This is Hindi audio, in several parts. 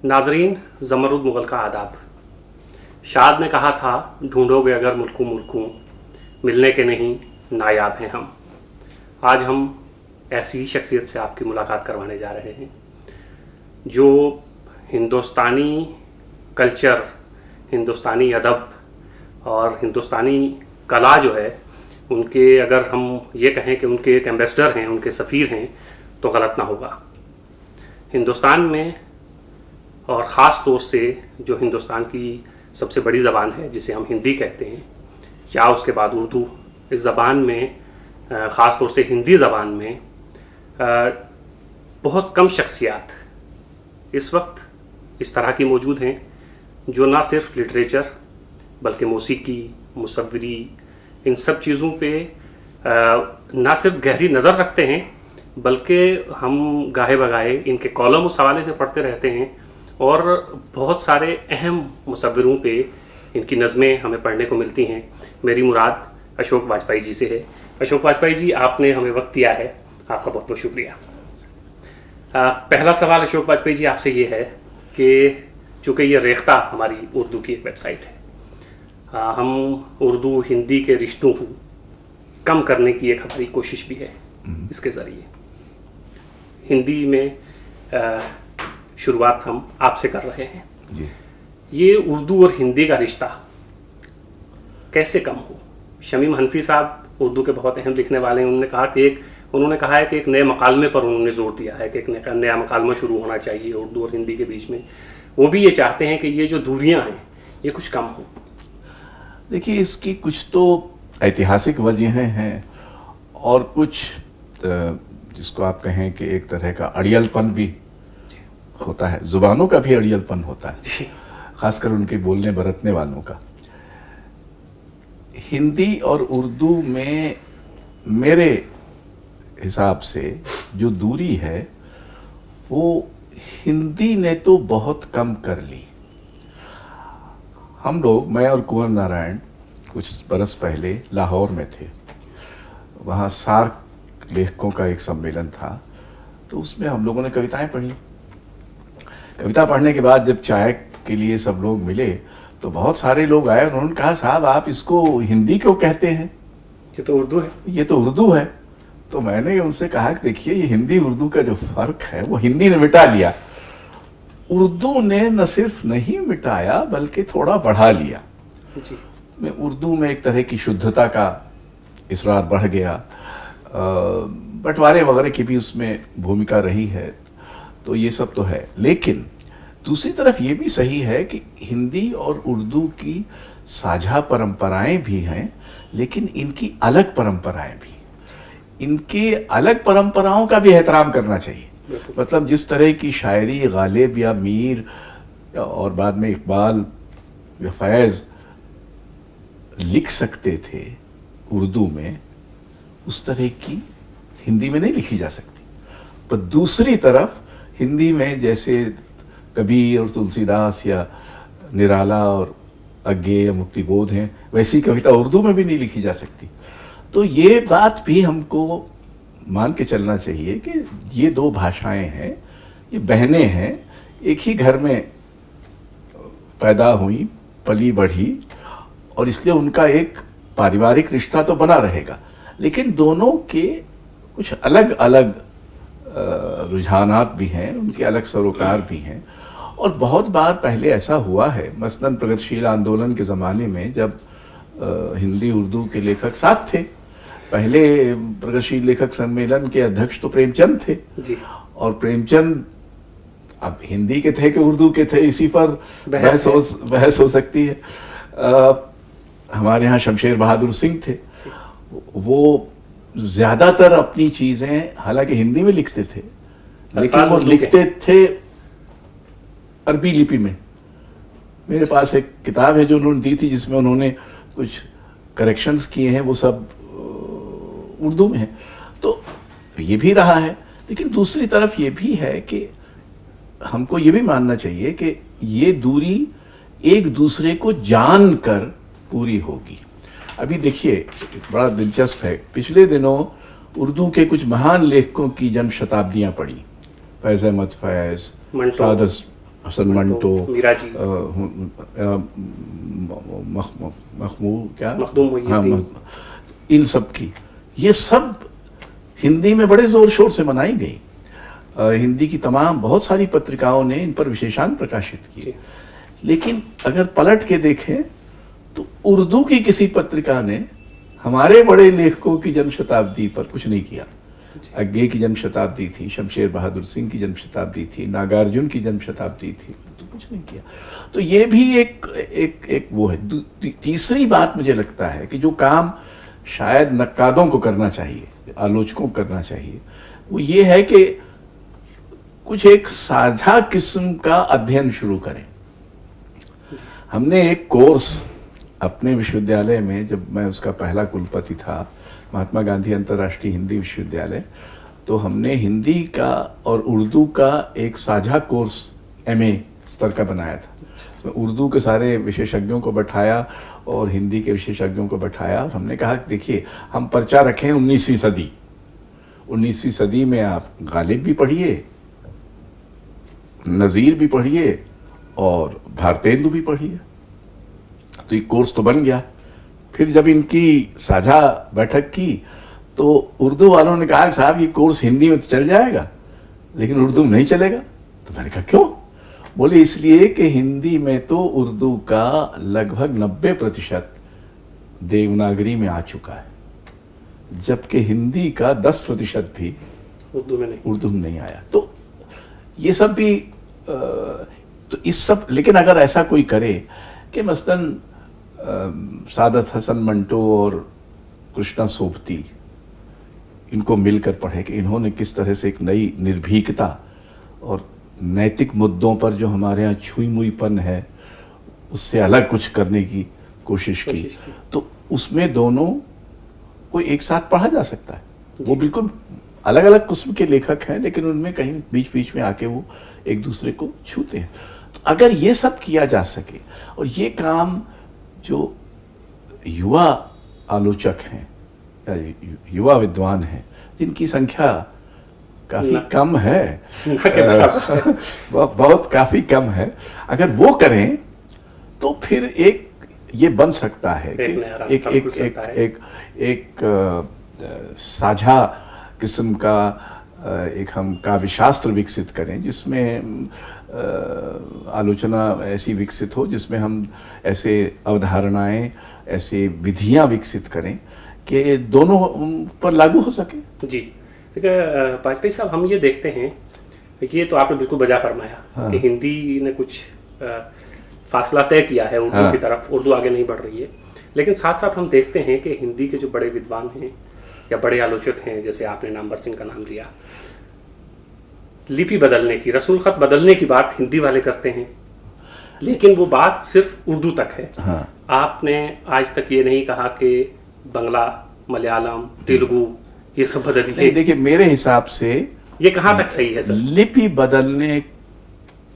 नाजरीन, ज़मरुद मुग़ल का आदाब। शाद ने कहा था, ढूंढोगे अगर मुल्कू मुल्कू, मिलने के नहीं नायाब हैं हम। आज हम ऐसी ही शख्सियत से आपकी मुलाकात करवाने जा रहे हैं जो हिंदुस्तानी कल्चर, हिंदुस्तानी अदब और हिंदुस्तानी कला जो है उनके, अगर हम ये कहें कि उनके एक एम्बेसडर हैं, उनके सफ़ीर हैं, तो गलत ना होगा। हिंदुस्तान में और ख़ास तौर से जो हिंदुस्तान की सबसे बड़ी ज़बान है जिसे हम हिंदी कहते हैं, या उसके बाद उर्दू, इस ज़बान में ख़ास तौर से हिंदी ज़बान में बहुत कम शख्सियात इस वक्त इस तरह की मौजूद हैं जो ना सिर्फ लिटरेचर बल्कि मौसीकी, मुसव्विरी, इन सब चीज़ों पे ना सिर्फ गहरी नज़र रखते हैं बल्कि हम गाहे बगाहे इनके कॉलम उस हवाले से पढ़ते रहते हैं और बहुत सारे अहम मुसव्विरों पे इनकी नज़में हमें पढ़ने को मिलती हैं। मेरी मुराद अशोक वाजपेयी जी से है। अशोक वाजपेयी जी, आपने हमें वक्त दिया है, आपका बहुत बहुत शुक्रिया। पहला सवाल अशोक वाजपेयी जी आपसे ये है कि चूँकि ये रेख्ता हमारी उर्दू की एक वेबसाइट है, हम उर्दू हिंदी के रिश्तों को कम करने की एक हमारी कोशिश भी है। इसके ज़रिए हिंदी में शुरुआत हम आपसे कर रहे हैं जी। ये उर्दू और हिंदी का रिश्ता कैसे कम हो? शमीम हनफी साहब उर्दू के बहुत अहम लिखने वाले हैं, उन्होंने कहा है कि एक नए मकालमे पर उन्होंने जोर दिया है कि एक नया मकालमा शुरू होना चाहिए उर्दू और हिंदी के बीच में। वो भी ये चाहते हैं कि ये जो दूरियां हैं ये कुछ कम हो। देखिए, इसकी कुछ तो ऐतिहासिक वजहें हैं और कुछ जिसको आप कहें कि एक तरह का अड़ियलपन भी होता है, जुबानों का भी अड़ियलपन होता है, खासकर उनके बोलने बरतने वालों का। हिंदी और उर्दू में मेरे हिसाब से जो दूरी है वो हिंदी ने तो बहुत कम कर ली। हम लोग, मैं और कुंवर नारायण, कुछ बरस पहले लाहौर में थे। वहाँ सार्क लेखकों का एक सम्मेलन था, तो उसमें हम लोगों ने कविताएं पढ़ी। कविता पढ़ने के बाद जब चाय के लिए सब लोग मिले तो बहुत सारे लोग आए, उन्होंने कहा, साहब आप इसको हिंदी क्यों कहते हैं? ये तो उर्दू है। ये तो उर्दू है। तो मैंने उनसे कहा कि देखिए, ये हिंदी उर्दू का जो फर्क है वो हिंदी ने मिटा लिया, उर्दू ने न सिर्फ नहीं मिटाया बल्कि थोड़ा बढ़ा लिया। में उर्दू में एक तरह की शुद्धता का इसरार बढ़ गया, बंटवारे वगैरह की भी उसमें भूमिका रही है, तो ये सब तो है। लेकिन दूसरी तरफ ये भी सही है कि हिंदी और उर्दू की साझा परंपराएं भी हैं, लेकिन इनकी अलग परंपराएं भी। इनके अलग परंपराओं का भी एहतराम करना चाहिए। मतलब जिस तरह की शायरी गालिब या मीर और बाद में इकबाल या फैज़ लिख सकते थे उर्दू में, उस तरह की हिंदी में नहीं लिखी जा सकती। पर दूसरी तरफ हिंदी में जैसे कबीर और तुलसीदास या निराला और अज्ञे या मुक्तिबोध हैं, वैसी कविता उर्दू में भी नहीं लिखी जा सकती। तो ये बात भी हमको मान के चलना चाहिए कि ये दो भाषाएं हैं, ये बहनें हैं, एक ही घर में पैदा हुई, पली बढ़ी, और इसलिए उनका एक पारिवारिक रिश्ता तो बना रहेगा, लेकिन दोनों के कुछ अलग अलग रुझानात भी हैं, उनके अलग सरोकार भी हैं। और बहुत बार पहले ऐसा हुआ है, मसलन प्रगतिशील आंदोलन के ज़माने में जब हिंदी उर्दू के लेखक साथ थे, पहले प्रगतिशील लेखक सम्मेलन के अध्यक्ष तो प्रेमचंद थे जी। और प्रेमचंद अब हिंदी के थे कि उर्दू के थे, इसी पर बहस हो सकती है। हमारे यहाँ शमशेर बहादुर सिंह थे, वो ज्यादातर अपनी चीजें हालांकि हिंदी में लिखते थे, लेकिन वो लिखते थे अरबी लिपि में। मेरे पास एक किताब है जो उन्होंने दी थी जिसमें उन्होंने कुछ करेक्शंस किए हैं, वो सब उर्दू में है। तो ये भी रहा है, लेकिन दूसरी तरफ ये भी है कि हमको ये भी मानना चाहिए कि ये दूरी एक दूसरे को जानकर पूरी होगी। अभी देखिए, बड़ा दिलचस्प है, पिछले दिनों उर्दू के कुछ महान लेखकों की जन्म शताब्दियां पड़ी। फैज़ अहमद फैज़, सादत हसन मंटो, मिराजी, इन सब की, ये सब हिंदी में बड़े जोर शोर से मनाई गई। हिंदी की तमाम बहुत सारी पत्रिकाओं ने इन पर विशेषांक प्रकाशित किए। लेकिन अगर पलट के देखें तो उर्दू की किसी पत्रिका ने हमारे बड़े लेखकों की जन्म शताब्दी पर कुछ नहीं किया। अज्ञे की जन्म शताब्दी थी, शमशेर बहादुर सिंह की जन्म शताब्दी थी, नागार्जुन की जन्म शताब्दी थी, तो कुछ नहीं किया। तो ये भी एक वो है। तीसरी बात मुझे लगता है कि जो काम शायद नक्कादों को करना चाहिए, आलोचकों को करना चाहिए, वो ये है कि कुछ एक साझा किस्म का अध्ययन शुरू करें। हमने एक कोर्स अपने विश्वविद्यालय में, जब मैं उसका पहला कुलपति था, महात्मा गांधी अंतर्राष्ट्रीय हिंदी विश्वविद्यालय, तो हमने हिंदी का और उर्दू का एक साझा कोर्स MA स्तर का बनाया था। तो उर्दू के सारे विशेषज्ञों को बैठाया और हिंदी के विशेषज्ञों को बैठाया, और हमने कहा कि देखिए, हम पर्चा रखें 19वीं सदी। 19वीं सदी में आप गालिब भी पढ़िए, नज़ीर भी पढ़िए और भारतेंदु भी पढ़िए। तो ये कोर्स तो बन गया। फिर जब इनकी साझा बैठक की तो उर्दू वालों ने कहा, साहब ये कोर्स हिंदी में तो चल जाएगा लेकिन उर्दू में नहीं चलेगा। तो मैंने कहा क्यों? बोले इसलिए कि हिंदी में तो उर्दू का लगभग 90% देवनागरी में आ चुका है, जबकि हिंदी का 10% भी उर्दू में नहीं आया। तो ये सब भी तो इस सब, लेकिन अगर ऐसा कोई करे कि मसलन सादत हसन मंटो और कृष्णा सोबती इनको मिलकर पढ़े कि इन्होंने किस तरह से एक नई निर्भीकता और नैतिक मुद्दों पर जो हमारे यहाँ छुई मुईपन है उससे अलग कुछ करने की कोशिश की, तो उसमें दोनों को एक साथ पढ़ा जा सकता है। वो बिल्कुल अलग अलग किस्म के लेखक हैं, लेकिन उनमें कहीं बीच बीच में आके वो एक दूसरे को छूते हैं। तो अगर ये सब किया जा सके, और ये काम जो युवा आलोचक हैं या युवा विद्वान हैं, जिनकी संख्या काफी कम है, बहुत काफी कम है, अगर वो करें तो फिर एक ये बन सकता है कि एक साझा किस्म का एक हम काव्यशास्त्र विकसित करें, जिसमें आलोचना ऐसी विकसित हो, जिसमें हम ऐसे अवधारणाएं, ऐसे विधियां विकसित करें कि दोनों पर लागू हो सके। जी ठीक है वाजपेयी साहब, हम ये देखते हैं, ये तो आपने बिल्कुल बजा फरमाया कि हिंदी ने कुछ फासला तय किया है उर्दू की तरफ, उर्दू आगे नहीं बढ़ रही है। लेकिन साथ साथ हम देखते हैं कि हिंदी के जो बड़े विद्वान हैं या बड़े आलोचक हैं, जैसे आपने नामवर सिंह का नाम लिया, लिपि बदलने की, रसूल खत बदलने की बात हिंदी वाले करते हैं, लेकिन वो बात सिर्फ उर्दू तक है। आपने आज तक ये नहीं कहा कि बंगला, मलयालम, तेलुगु ये सब बदलिए। देखिए, मेरे हिसाब से ये कहाँ तक सही है सर? लिपि बदलने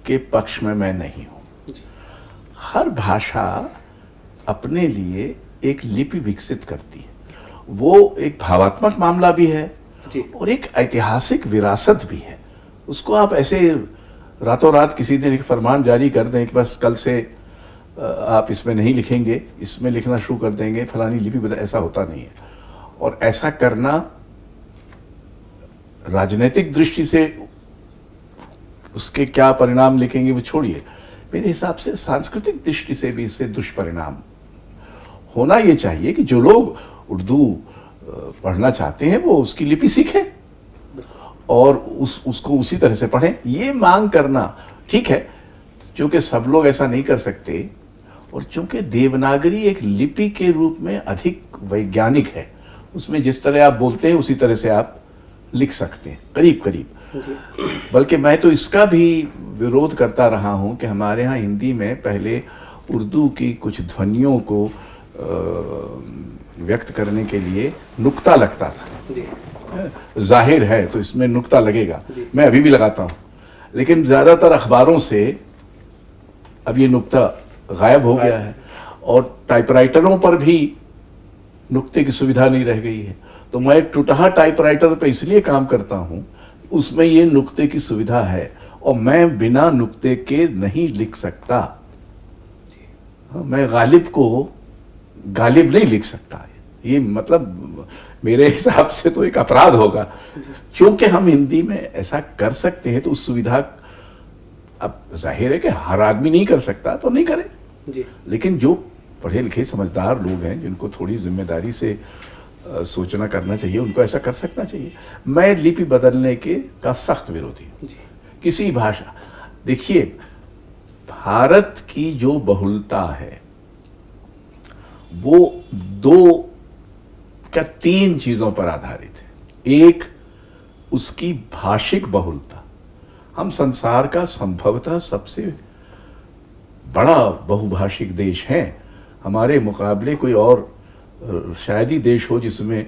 के पक्ष में मैं नहीं हूं। हर भाषा अपने लिए एक लिपि विकसित करती है, वो एक भावात्मक मामला भी है और एक ऐतिहासिक विरासत भी है। उसको आप ऐसे रातों रात किसी दिन एक फरमान जारी कर दें कि बस कल से आप इसमें नहीं लिखेंगे, इसमें लिखना शुरू कर देंगे, फलानी लिपि बदल, ऐसा होता नहीं है। और ऐसा करना राजनीतिक दृष्टि से उसके क्या परिणाम लिखेंगे वो छोड़िए, मेरे हिसाब से सांस्कृतिक दृष्टि से भी इससे दुष्परिणाम होना ये चाहिए कि जो लोग उर्दू पढ़ना चाहते हैं वो उसकी लिपि सीखें और उसको उसी तरह से पढ़ें। ये मांग करना ठीक है, क्योंकि सब लोग ऐसा नहीं कर सकते, और चूंकि देवनागरी एक लिपि के रूप में अधिक वैज्ञानिक है, उसमें जिस तरह आप बोलते हैं उसी तरह से आप लिख सकते हैं करीब करीब। बल्कि मैं तो इसका भी विरोध करता रहा हूं कि हमारे यहाँ हिंदी में पहले उर्दू की कुछ ध्वनियों को व्यक्त करने के लिए नुक्ता लगता था। जाहिर है तो इसमें नुक्ता लगेगा, मैं अभी भी लगाता हूं, लेकिन ज्यादातर अखबारों से अब ये नुक्ता गायब हो गया है। और टाइपराइटरों पर भी नुक्ते की सुविधा नहीं रह गई है। तो मैं एक टूटहा टाइपराइटर पे इसलिए काम करता हूं, उसमें ये नुक्ते की सुविधा है और मैं बिना नुक्ते के नहीं लिख सकता। मैं गालिब को गालिब नहीं लिख सकता, ये मतलब मेरे हिसाब से तो एक अपराध होगा। क्योंकि हम हिंदी में ऐसा कर सकते हैं तो उस सुविधा, अब जाहिर है कि हर आदमी नहीं कर सकता तो नहीं करे जी। लेकिन जो पढ़े लिखे समझदार लोग हैं, जिनको थोड़ी जिम्मेदारी से सोचना करना चाहिए, उनको ऐसा कर सकना चाहिए। मैं लिपि बदलने का सख्त विरोधी हूं किसी भाषा। देखिए, भारत की जो बहुलता है वो तीन चीजों पर आधारित है। एक, उसकी भाषिक बहुलता। हम संसार का संभवतः सबसे बड़ा बहुभाषिक देश हैं। हमारे मुकाबले कोई और शायद ही देश हो जिसमें,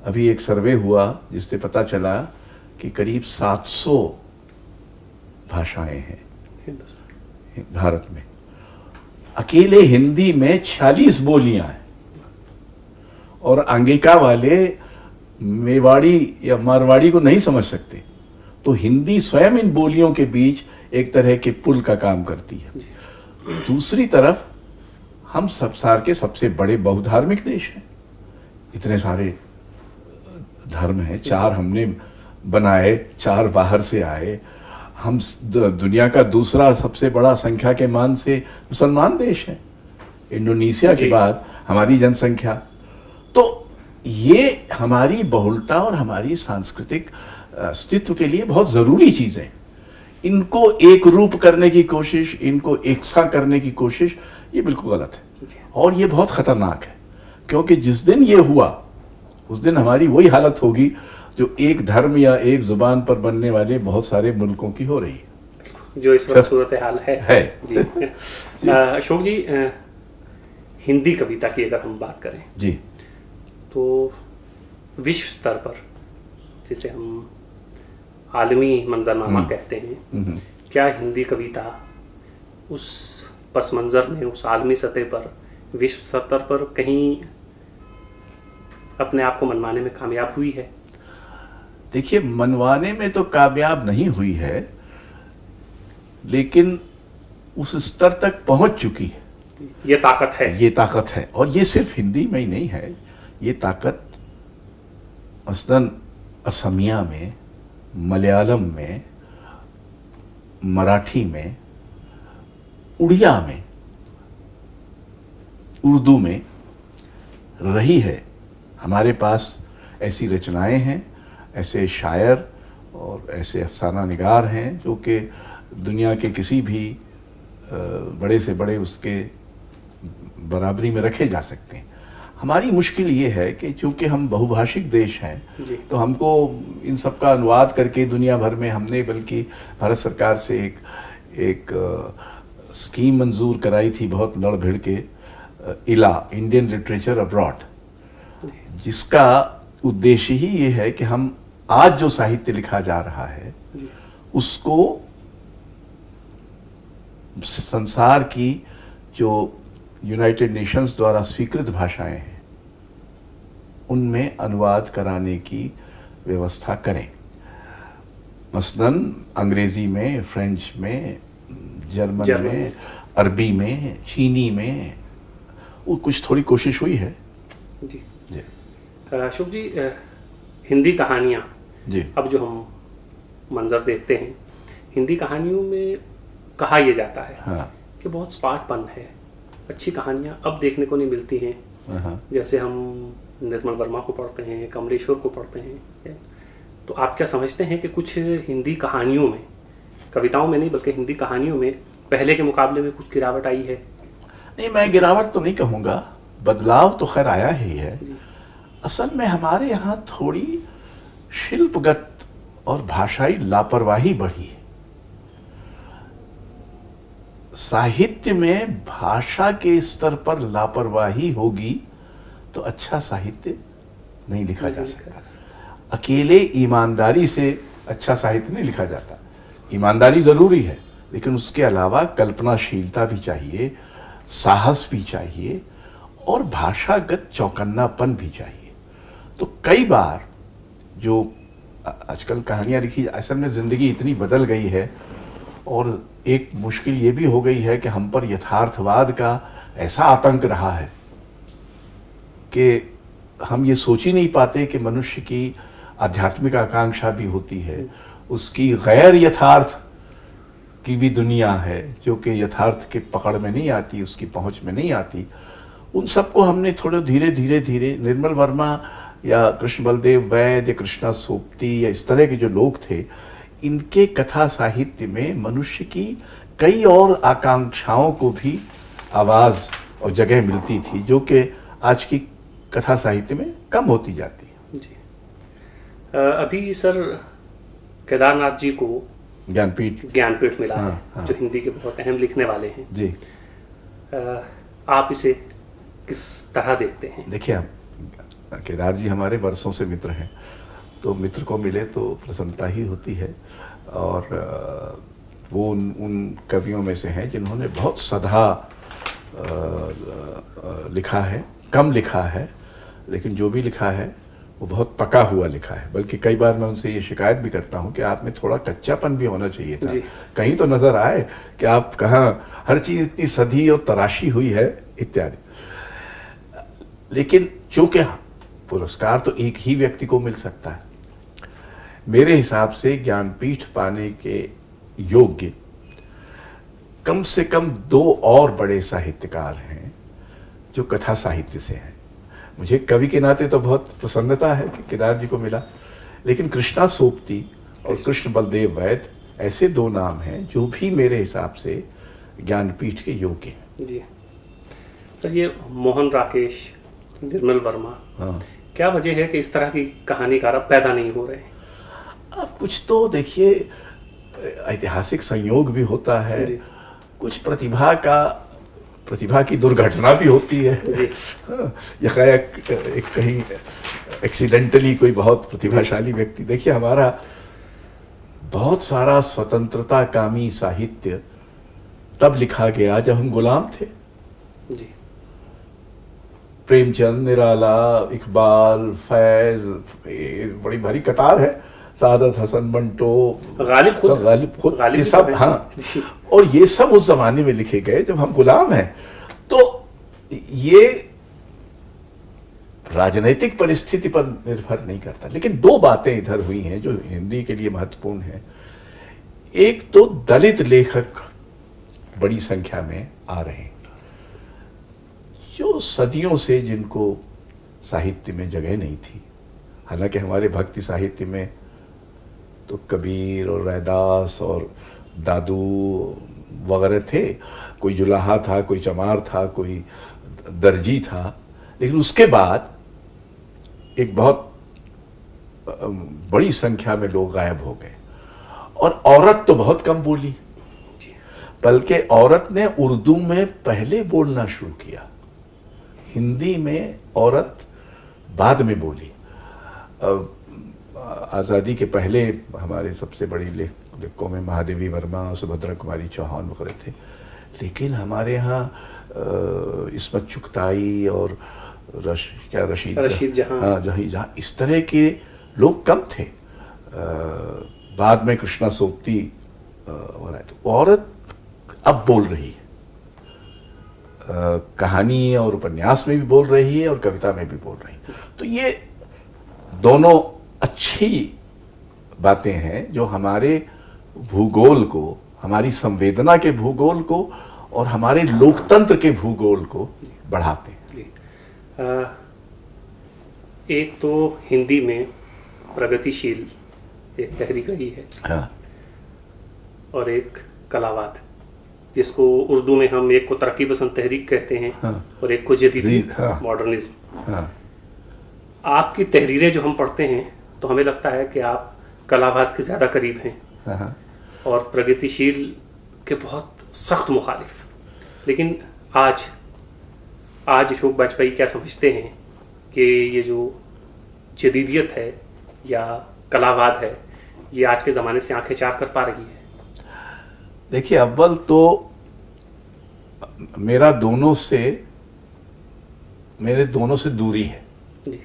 अभी एक सर्वे हुआ जिससे पता चला कि करीब 700 भाषाएं हैं भारत में। अकेले हिंदी में 46 बोलियां हैं और अंगिका वाले मेवाड़ी या मारवाड़ी को नहीं समझ सकते। तो हिंदी स्वयं इन बोलियों के बीच एक तरह के पुल का काम करती है। दूसरी तरफ हम संसार के सबसे बड़े बहुधार्मिक देश हैं। इतने सारे धर्म हैं, 4 हमने बनाए, 4 बाहर से आए। हम दुनिया का दूसरा सबसे बड़ा संख्या के मान से मुसलमान देश है, इंडोनेशिया के बाद हमारी जनसंख्या। तो ये हमारी बहुलता और हमारी सांस्कृतिक अस्तित्व के लिए बहुत जरूरी चीजें। इनको एक रूप करने की कोशिश, इनको एकसा करने की कोशिश, ये बिल्कुल गलत है और ये बहुत खतरनाक है। क्योंकि जिस दिन ये हुआ उस दिन हमारी वही हालत होगी जो एक धर्म या एक जुबान पर बनने वाले बहुत सारे मुल्कों की हो रही है, जो इस वक्त सूरत हाल है। जी। अशोक जी, हिंदी कविता की अगर हम बात करें जी, तो विश्व स्तर पर जिसे हम आलमी मंजरनामा कहते हैं, क्या हिंदी कविता उस पस मंजर में, उस आलमी सतह पर, विश्व स्तर पर कहीं अपने आप को मनवाने में कामयाब हुई है? देखिए, मनवाने में तो कामयाब नहीं हुई है, लेकिन उस स्तर तक पहुंच चुकी है। ये ताकत है, ये ताकत है। और ये सिर्फ हिंदी में ही नहीं है, ये ताकत मसलन असमिया में, मलयालम में, मराठी में, उड़िया में, उर्दू में रही है। हमारे पास ऐसी रचनाएं हैं, ऐसे शायर और ऐसे अफसाना निगार हैं जो कि दुनिया के किसी भी बड़े से बड़े उसके बराबरी में रखे जा सकते हैं। हमारी मुश्किल ये है कि चूंकि हम बहुभाषिक देश हैं तो हमको इन सब का अनुवाद करके दुनिया भर में हमने, बल्कि भारत सरकार से एक स्कीम मंजूर कराई थी बहुत लड़ भिड़ के, इला, इंडियन लिटरेचर अब्रॉड, जिसका उद्देश्य ही ये है कि हम आज जो साहित्य लिखा जा रहा है उसको संसार की जो यूनाइटेड नेशंस द्वारा स्वीकृत भाषाएं हैं उनमें अनुवाद कराने की व्यवस्था करें। मसलन अंग्रेजी में, फ्रेंच में, जर्मन में, अरबी में, चीनी में, वो कुछ थोड़ी कोशिश हुई है। जी जी। अशोक जी, हिंदी कहानियाँ जी, अब जो हम मंजर देखते हैं, हिंदी कहानियों में कहा यह जाता है कि बहुत स्पार्टपन है, अच्छी कहानियाँ अब देखने को नहीं मिलती हैं। जैसे हम निर्मल वर्मा को पढ़ते हैं, कमलेश्वर को पढ़ते हैं, तो आप क्या समझते हैं कि कुछ हिंदी कहानियों में, कविताओं में नहीं बल्कि हिंदी कहानियों में पहले के मुकाबले में कुछ गिरावट आई है? नहीं, मैं गिरावट तो नहीं कहूँगा, बदलाव तो खैर आया ही है। असल में हमारे यहाँ थोड़ी शिल्पगत और भाषाई लापरवाही बढ़ी है। साहित्य में भाषा के स्तर पर लापरवाही होगी तो अच्छा साहित्य नहीं लिखा जा सकता। अकेले ईमानदारी से अच्छा साहित्य नहीं लिखा जाता। ईमानदारी जरूरी है, लेकिन उसके अलावा कल्पनाशीलता भी चाहिए, साहस भी चाहिए और भाषागत चौकन्नापन भी चाहिए। तो कई बार जो आजकल कहानियां लिखी, असल में जिंदगी इतनी बदल गई है और एक मुश्किल ये भी हो गई है कि हम पर यथार्थवाद का ऐसा आतंक रहा है कि हम ये सोच ही नहीं पाते कि मनुष्य की आध्यात्मिक आकांक्षा भी होती है, उसकी गैर यथार्थ की भी दुनिया है जो कि यथार्थ के पकड़ में नहीं आती, उसकी पहुंच में नहीं आती। उन सबको हमने थोड़े धीरे धीरे धीरे, निर्मल वर्मा या कृष्ण बलदेव वैद्य या कृष्णा सोपती या इस तरह के जो लोग थे, इनके कथा साहित्य में मनुष्य की कई और आकांक्षाओं को भी आवाज और जगह मिलती थी जो कि आज की कथा साहित्य में कम होती जाती है। जी। अभी सर केदारनाथ जी को ज्ञानपीठ मिला है, हाँ। जो हिंदी के बहुत अहम लिखने वाले हैं जी। आप इसे किस तरह देखते हैं? देखिए, केदार जी हमारे वर्षों से मित्र हैं, तो मित्र को मिले तो प्रसन्नता ही होती है। और वो उन कवियों में से हैं जिन्होंने बहुत सधा लिखा है, कम लिखा है, लेकिन जो भी लिखा है वो बहुत पका हुआ लिखा है। बल्कि कई बार मैं उनसे ये शिकायत भी करता हूँ कि आप में थोड़ा कच्चापन भी होना चाहिए था, कहीं तो नजर आए कि आप कहाँ हर चीज इतनी सधी और तराशी हुई है इत्यादि। लेकिन चूंकि पुरस्कार तो एक ही व्यक्ति को मिल सकता है, मेरे हिसाब से ज्ञानपीठ पाने के योग्य कम से कम 2 और बड़े साहित्यकार हैं जो कथा साहित्य से हैं। मुझे कवि के नाते तो बहुत प्रसन्नता है कि केदार जी को मिला, लेकिन कृष्णा सोपती और कृष्ण बलदेव वैद्य ऐसे 2 नाम हैं जो भी मेरे हिसाब से ज्ञानपीठ के योग्य हैं। जी सर, ये मोहन राकेश, निर्मल वर्मा, हाँ, क्या वजह है कि इस तरह की कहानीकार अब पैदा नहीं हो रहे हैं? अब कुछ तो देखिए, ऐतिहासिक संयोग भी होता है, कुछ प्रतिभा की दुर्घटना भी होती है। एक कहीं एक्सीडेंटली कोई बहुत प्रतिभाशाली व्यक्ति, देखिए हमारा बहुत सारा स्वतंत्रता कामी साहित्य तब लिखा गया जब हम गुलाम थे। जी। प्रेमचंद, निराला, इकबाल, फैज, बड़ी भारी कतार है, सादत हसन मंटो, गालिब खुद, ये सब, हाँ। और ये सब उस जमाने में लिखे गए जब हम गुलाम हैं। तो ये राजनीतिक परिस्थिति पर निर्भर नहीं करता। लेकिन 2 बातें इधर हुई हैं जो हिंदी के लिए महत्वपूर्ण है। एक तो दलित लेखक बड़ी संख्या में आ रहे हैं जो सदियों से जिनको साहित्य में जगह नहीं थी। हालांकि हमारे भक्ति साहित्य में तो कबीर और रैदास और दादू वगैरह थे, कोई जुलाहा था, कोई चमार था, कोई दर्जी था, लेकिन उसके बाद एक बहुत बड़ी संख्या में लोग गायब हो गए। और औरत तो बहुत कम बोली, बल्कि औरत ने उर्दू में पहले बोलना शुरू किया, हिंदी में औरत बाद में बोली। आज़ादी के पहले हमारे सबसे बड़ी लेखकों में महादेवी वर्मा, सुभद्रा कुमारी चौहान वगैरह थे, लेकिन हमारे यहाँ इस्मत चुगताई और रशीद जहाँ इस तरह के लोग कम थे। बाद में कृष्णा सोपती और तो औरत अब बोल रही है, कहानी और उपन्यास में भी बोल रही है और कविता में भी बोल रही है। तो ये दोनों अच्छी बातें हैं जो हमारे भूगोल को, हमारी संवेदना के भूगोल को और हमारे लोकतंत्र के भूगोल को बढ़ाते हैं। एक तो हिंदी में प्रगतिशील एक तहरीक रही है, हाँ, और एक कलावाद, जिसको उर्दू में हम एक को तरक्की पसंद तहरीक कहते हैं, हाँ, और एक को जदीदी, हाँ, मॉडर्निज्म। हाँ। आपकी तहरीरें जो हम पढ़ते हैं तो हमें लगता है कि आप कलावाद के ज़्यादा करीब हैं, हाँ, और प्रगतिशील के बहुत सख्त मुखालिफ। लेकिन आज अशोक वाजपेयी क्या समझते हैं कि ये जो जदीदियत है या कलावाद है, ये आज के ज़माने से आंखें चार कर पा रही है? देखिए, अव्वल तो मेरा दोनों से मेरे दोनों से दूरी है। जी।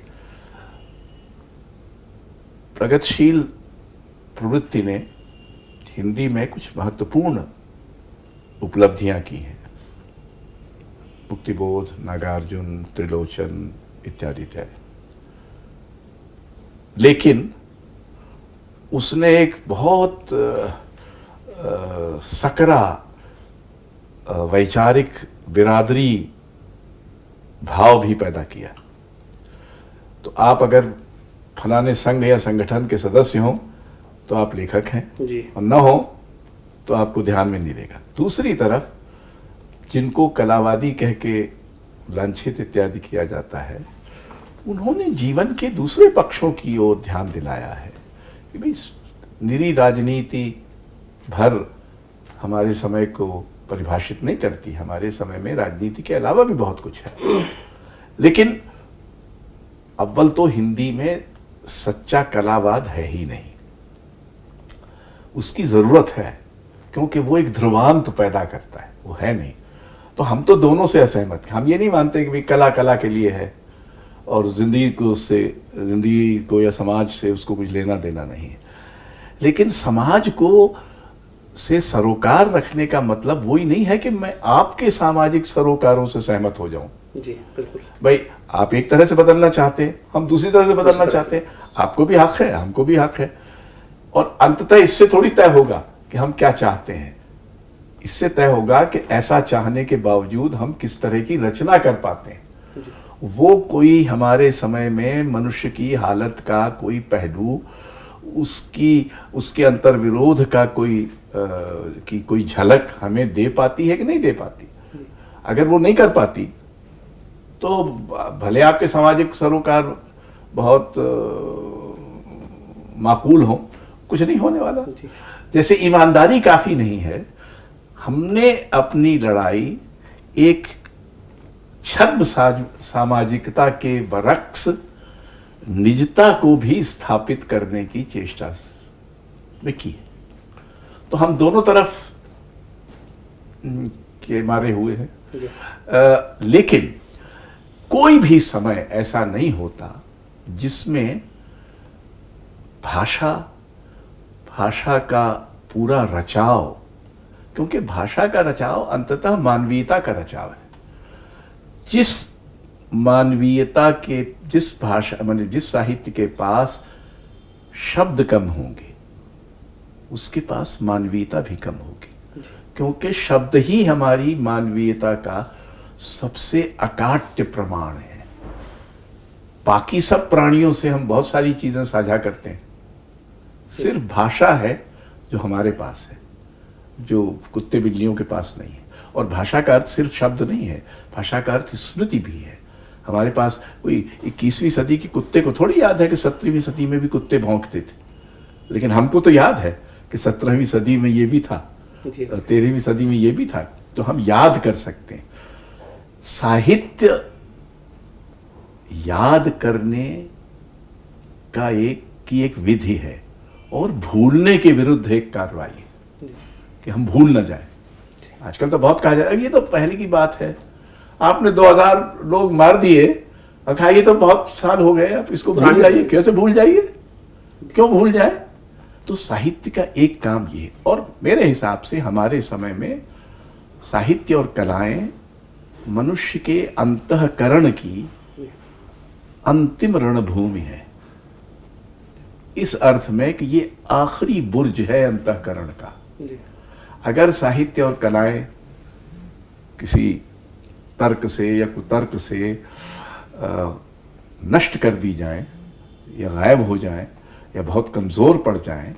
प्रगतिशील प्रवृत्ति ने हिंदी में कुछ महत्वपूर्ण उपलब्धियां की हैं, मुक्तिबोध, नागार्जुन, त्रिलोचन इत्यादि थे। लेकिन उसने एक बहुत सकरा वैचारिक बिरादरी भाव भी पैदा किया। तो आप अगर फलाने संघ या संगठन के सदस्य हों तो आप लेखक हैं जी। और न हो तो आपको ध्यान में नहीं लेगा। दूसरी तरफ जिनको कलावादी कह के लांछित इत्यादि किया जाता है, उन्होंने जीवन के दूसरे पक्षों की ओर ध्यान दिलाया है कि भाई निरी राजनीति भर हमारे समय को परिभाषित नहीं करती। हमारे समय में राजनीति के अलावा भी बहुत कुछ है। लेकिन अव्वल तो हिंदी में सच्चा कलावाद है ही नहीं, उसकी जरूरत है, क्योंकि वो एक ध्रुवांत पैदा करता है, वो है नहीं। तो हम तो दोनों से असहमत हैं। हम ये नहीं मानते कि भाई कला कला के लिए है और जिंदगी को उससे, जिंदगी को या समाज से उसको कुछ लेना देना नहीं है। लेकिन समाज को से सरोकार रखने का मतलब वही नहीं है कि मैं आपके सामाजिक सरोकारों से सहमत हो जाऊं। जी बिल्कुल। भाई आप एक तरह से बदलना चाहते हैं, हम दूसरी तरह से बदलना चाहते हैं, आपको भी हक है, हमको भी हक है। और अंततः इससे थोड़ी तय होगा कि हम क्या चाहते हैं, इससे तय होगा कि ऐसा चाहने के बावजूद हम किस तरह की रचना कर पाते हैं। वो कोई हमारे समय में मनुष्य की हालत का कोई पहलू, उसके अंतर्विरोध का कोई झलक हमें दे पाती है कि नहीं दे पाती। अगर वो नहीं कर पाती तो भले आपके सामाजिक सरोकार बहुत माकूल हो, कुछ नहीं होने वाला। जैसे ईमानदारी काफी नहीं है, हमने अपनी लड़ाई एक छद्म सामाजिकता के बरक्स निजता को भी स्थापित करने की चेष्टा में की। तो हम दोनों तरफ के मारे हुए हैं। लेकिन कोई भी समय ऐसा नहीं होता जिसमें भाषा का पूरा रचाव, क्योंकि भाषा का रचाव अंततः मानवीयता का रचाव है। जिस मानवीयता के, जिस भाषा माने जिस साहित्य के पास शब्द कम होंगे उसके पास मानवीयता भी कम होगी, क्योंकि शब्द ही हमारी मानवीयता का सबसे अकाट्य प्रमाण है। बाकी सब प्राणियों से हम बहुत सारी चीजें साझा करते हैं, सिर्फ भाषा है जो हमारे पास है, जो कुत्ते बिल्लियों के पास नहीं है। और भाषा का अर्थ सिर्फ शब्द नहीं है, भाषा का अर्थ स्मृति भी है। हमारे पास कोई 21वीं सदी के कुत्ते को थोड़ी याद है कि 17वीं सदी में भी कुत्ते भौंकते थे, लेकिन हमको तो याद है कि 17वीं सदी में ये भी था, 13वीं सदी में ये भी था। तो हम याद कर सकते हैं। साहित्य याद करने का एक विधि है और भूलने के विरुद्ध एक कार्रवाई है कि हम भूल न जाए। आजकल तो बहुत कहा जाए ये तो पहले की बात है, आपने 2000 लोग मार दिए और कहा ये तो बहुत साल हो गए, आप इसको भूल जाइए। कैसे भूल जाइए, क्यों भूल जाए? तो साहित्य का एक काम ये है। और मेरे हिसाब से हमारे समय में साहित्य और कलाएं मनुष्य के अंतःकरण की अंतिम रणभूमि है, इस अर्थ में कि ये आखिरी बुर्ज है अंतःकरण का। अगर साहित्य और कलाएं किसी तर्क से या कुतर्क से नष्ट कर दी जाएं या गायब हो जाएं या बहुत कमजोर पड़ जाएं,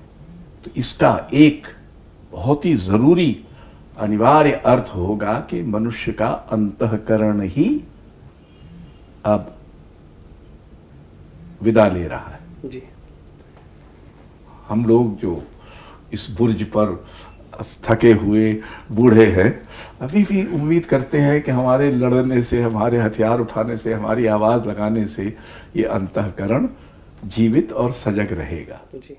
तो इसका एक बहुत ही जरूरी अनिवार्य अर्थ होगा कि मनुष्य का अंतःकरण ही अब विदा ले रहा है। जी। हम लोग जो इस बुर्ज पर थके हुए बूढ़े हैं, अभी भी उम्मीद करते हैं कि हमारे लड़ने से, हमारे हथियार उठाने से, हमारी आवाज लगाने से ये अंतःकरण जीवित और सजग रहेगा। जी।